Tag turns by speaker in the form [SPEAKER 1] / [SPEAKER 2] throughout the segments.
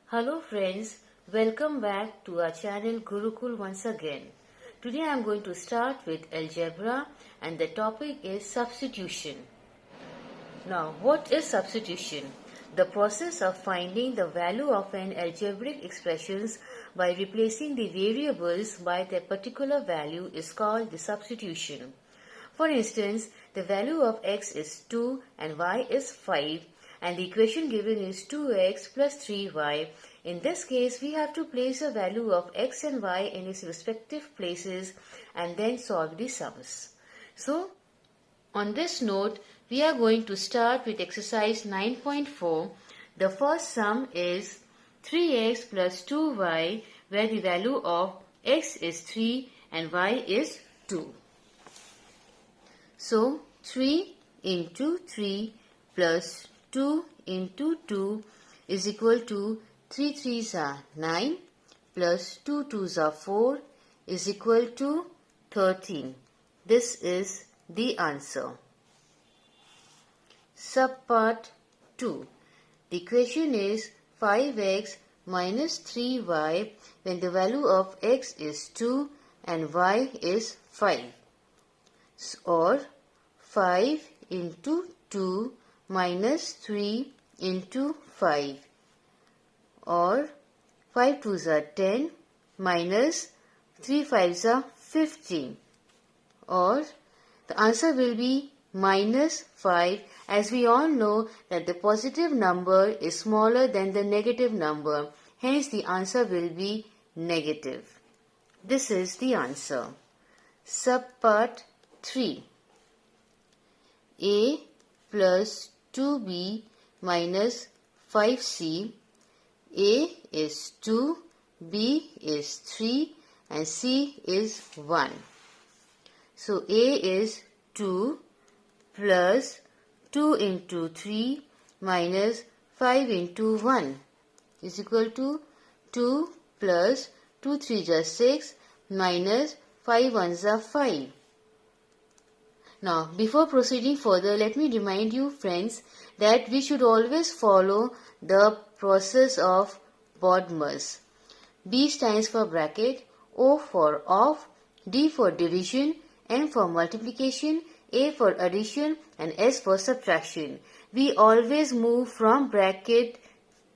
[SPEAKER 1] Hello friends, welcome back to our channel Gurukul once again. Today I am going to start with algebra and the topic is substitution. Now what is substitution? The process of finding the value of an algebraic expressions by replacing the variables by their particular value is called the substitution. For instance, the value of x is 2 and y is 5 and the equation given is 2x plus 3y. In this case, we have to place a value of x and y in its respective places and then solve the sums. So, on this note, we are going to start with exercise 9.4. The first sum is 3x plus 2y where the value of x is 3 and y is 2. So, 3 into 3 plus 2 into 2 is equal to 3 3s are 9 plus 2 2s are 4 is equal to 13. This is the answer. Subpart 2. The equation is 5x minus 3y when the value of x is 2 and y is 5. Or 5 into 2 minus 3 into 5. Or 5 2s are 10 minus 3 5s are 15. Or the answer will be minus 5, as we all know that the positive number is smaller than the negative number. Hence the answer will be negative. This is the answer. Subpart 3. A plus 2b minus 5c. A is 2, b is 3 and c is 1. So A is 2 plus 2 into 3 minus 5 into 1 is equal to 2 plus 2 3s are 6 minus 5 1s are 5. Now, before proceeding further, let me remind you friends that we should always follow the process of BODMAS. B stands for bracket, O for off, D for division, M for multiplication, A for addition and S for subtraction. We always move from bracket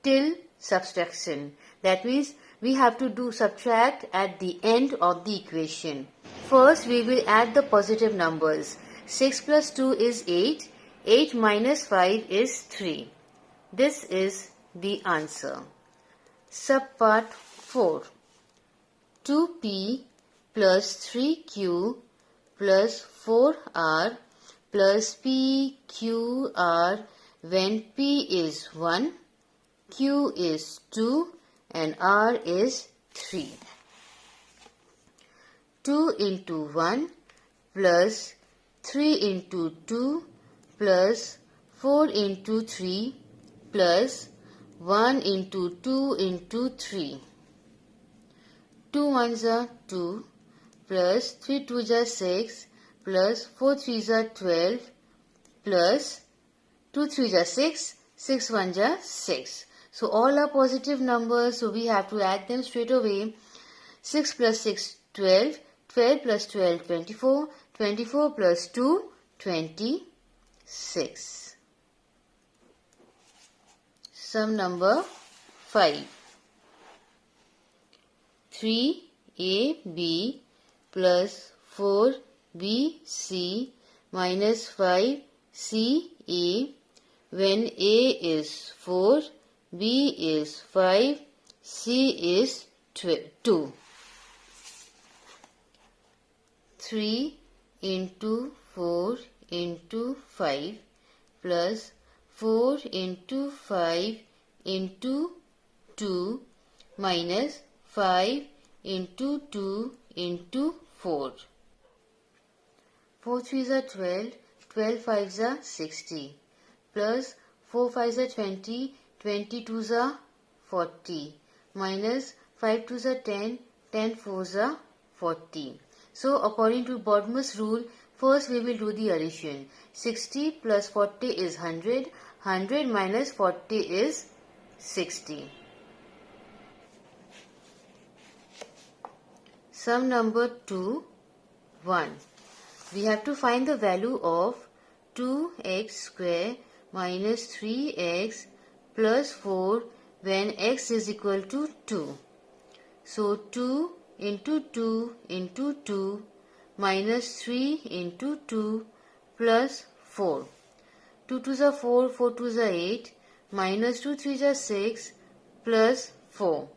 [SPEAKER 1] till subtraction. That means we have to do subtract at the end of the equation. First we will add the positive numbers. 6 plus 2 is 8. 8 minus 5 is 3. This is the answer. Subpart 4. 2p plus 3q plus 4r plus pqr when p is 1, q is 2 and r is 3. 2 into 1 plus 3 into 2 plus 4 into 3 plus 1 into 2 into 3. 2 1s are 2 plus 3 2s are 6 plus 4 3s are 12 plus 2 3s are 6, 6 1s are 6. So all are positive numbers, so we have to add them straight away. 6 plus 6 12, 12 plus 12 24, 24 plus 2 26. Sum number 5. 3ab plus 4bc minus 5ca when a is 4, b is 5, c is 2. 3 into 4 into 5 plus 4 into 5 into 2 minus 5 into 2 into 4. 4 3s are 12, 12 5s are 60 plus 4 5s are 20, 20 2s are 40 minus 5 2s are 10, 10 4s are 40. So according to BODMAS rule, first we will do the addition. 60 plus 40 is 100, 100 minus 40 is 60. Sum number 2, 1. We have to find the value of 2x square minus 3x plus 4 when x is equal to 2. So 2 into 2 into 2 minus 3 into 2 plus 4. 2 2s are 4, 4 2s are 8, minus 2 3s are 6 plus 4.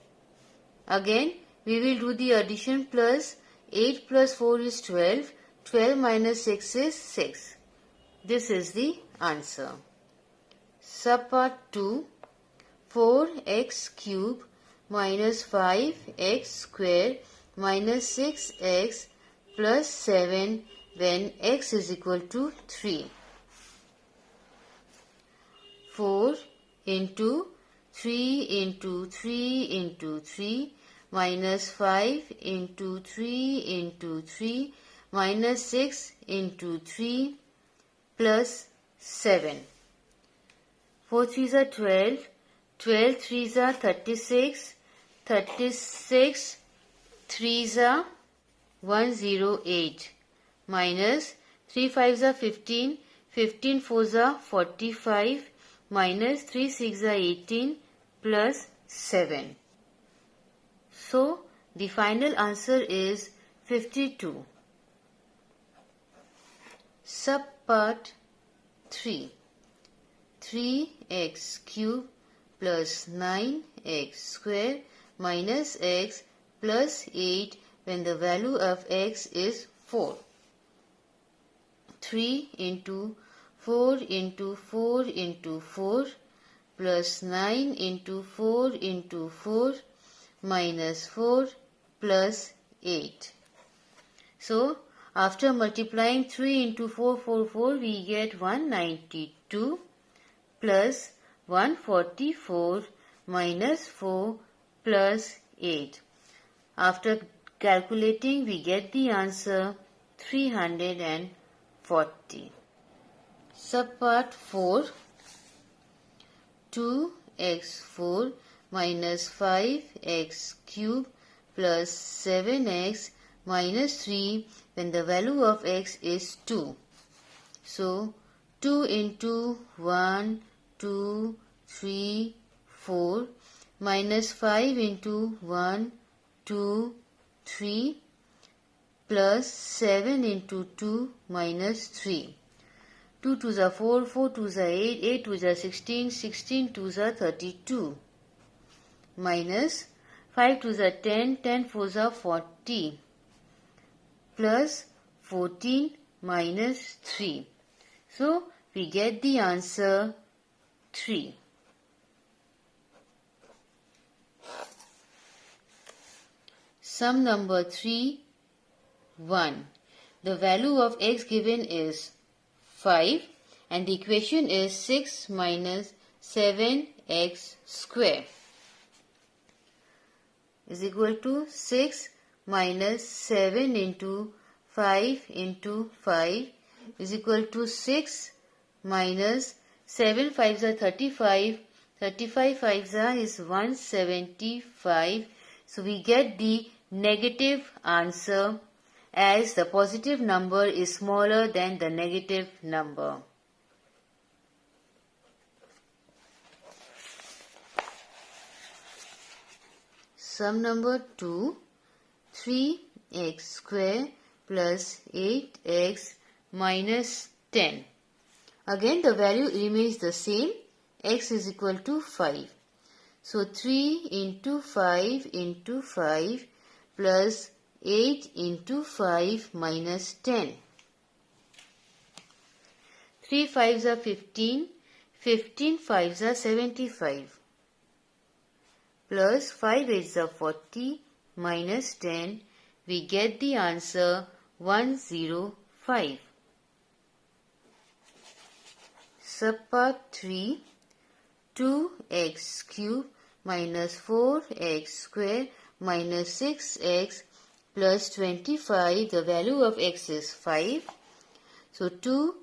[SPEAKER 1] Again we will do the addition plus 8 plus 4 is 12, 12 minus 6 is 6. This is the answer. Subpart 2, 4x cube minus 5x square minus 6x plus 7 when x is equal to 3. 4 into 3 into 3 into 3 minus 5 into 3 into 3 minus 6 into 3 plus 7. 4 3s are 12, 12 3s are 36, 36 3s are 108 minus 3 5s are 15, 15 4s are 45 minus 3 6 are 18 plus 7. So the final answer is 52. Subpart 3. 3x cube plus 9x square minus x plus 8 when the value of x is 4. 3 into 4 into 4 into 4 plus 9 into 4 into 4 minus 4 plus 8. So, after multiplying 3 into 4, 4, 4, we get 192 plus 144 minus 4 plus 8. After calculating, we get the answer 340. Subpart 4, 2x4 minus 5x cube plus 7x minus 3 when the value of x is 2. So, 2 into 1, 2, 3, 4 minus 5 into 1, 2, 3 plus 7 into 2 minus 3. 2 2s are 4, 4 2s are 8, 8 2s are 16, 16 2s are 32 minus 5 2s are 10, 10 4s are 40 plus 14 minus 3. So, we get the answer 3. Sum number 3, 1. The value of x given is 5 and the equation is 6 minus 7x square is equal to 6 minus 7 into 5 into 5 is equal to 6 minus 7 5s are 35, 35 5s are is 175. So we get the negative answer as the positive number is smaller than the negative number. Sum number 2, 3x square plus 8x minus 10. Again the value remains the same, x is equal to 5. So 3 into 5 into 5 plus 8 into 5 minus 10. 3 5s are 15, 15 5s are 75 plus 5 8s are 40 minus 10. We get the answer 105. Subpart 3, 2x cube minus 4x square minus 6x plus 25. The value of x is 5. So 2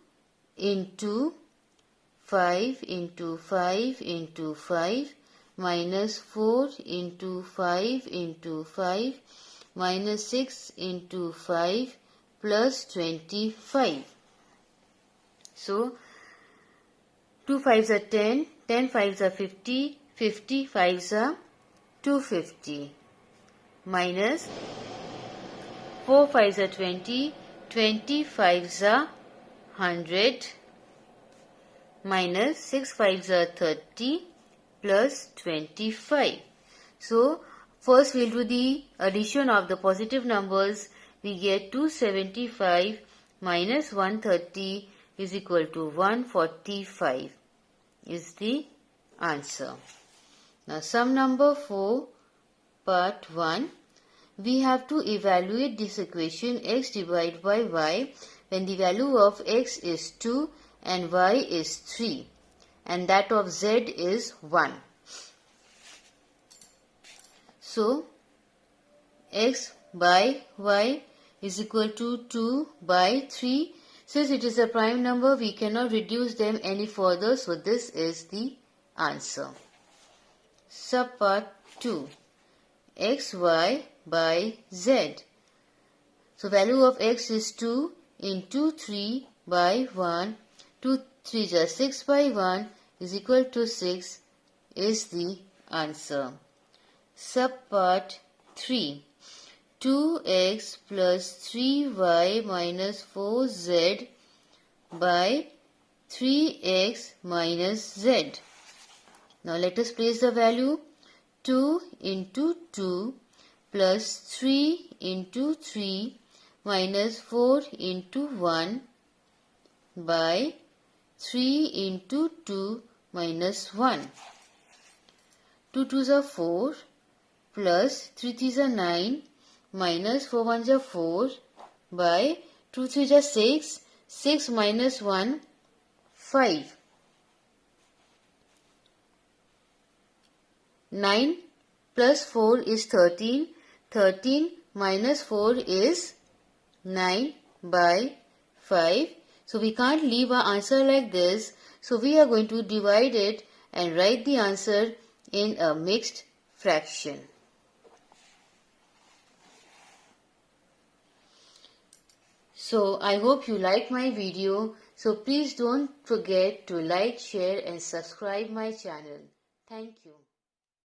[SPEAKER 1] into 5 into 5 into 5 minus 4 into 5 into 5 minus 6 into 5 plus 25. So 2 5s are 10, 10 5s are 50, 50 5s are 250, minus 4 5s are 20, 20 5s are 100, minus 6 5s are 30 plus 25. So first we'll do the addition of the positive numbers. We get 275 minus 130 is equal to 145 is the answer. Now sum number 4, part 1. We have to evaluate this equation x divided by y when the value of x is 2 and y is 3 and that of z is 1. So x by y is equal to 2 by 3. Since it is a prime number, we cannot reduce them any further, so this is the answer. Subpart 2, xy by z. So value of x is 2 into 3 by 1. 2 3s are 6 by 1 is equal to 6 is the answer. Subpart 3, 2x plus 3y minus 4z by 3x minus z. Now let us place the value. 2 into 2 plus 3 into 3 minus 4 into 1 by 3 into 2 minus 1. 2 2s are 4 plus 3 3s are 9 minus 4 1s are 4 by 2 3s are 6, 6 minus 1, 5. 9 plus 4 is 13, 13 minus 4 is 9 by 5. So we can't leave our answer like this. So we are going to divide it and write the answer in a mixed fraction. So I hope you like my video. So please don't forget to like, share and subscribe my channel. Thank you.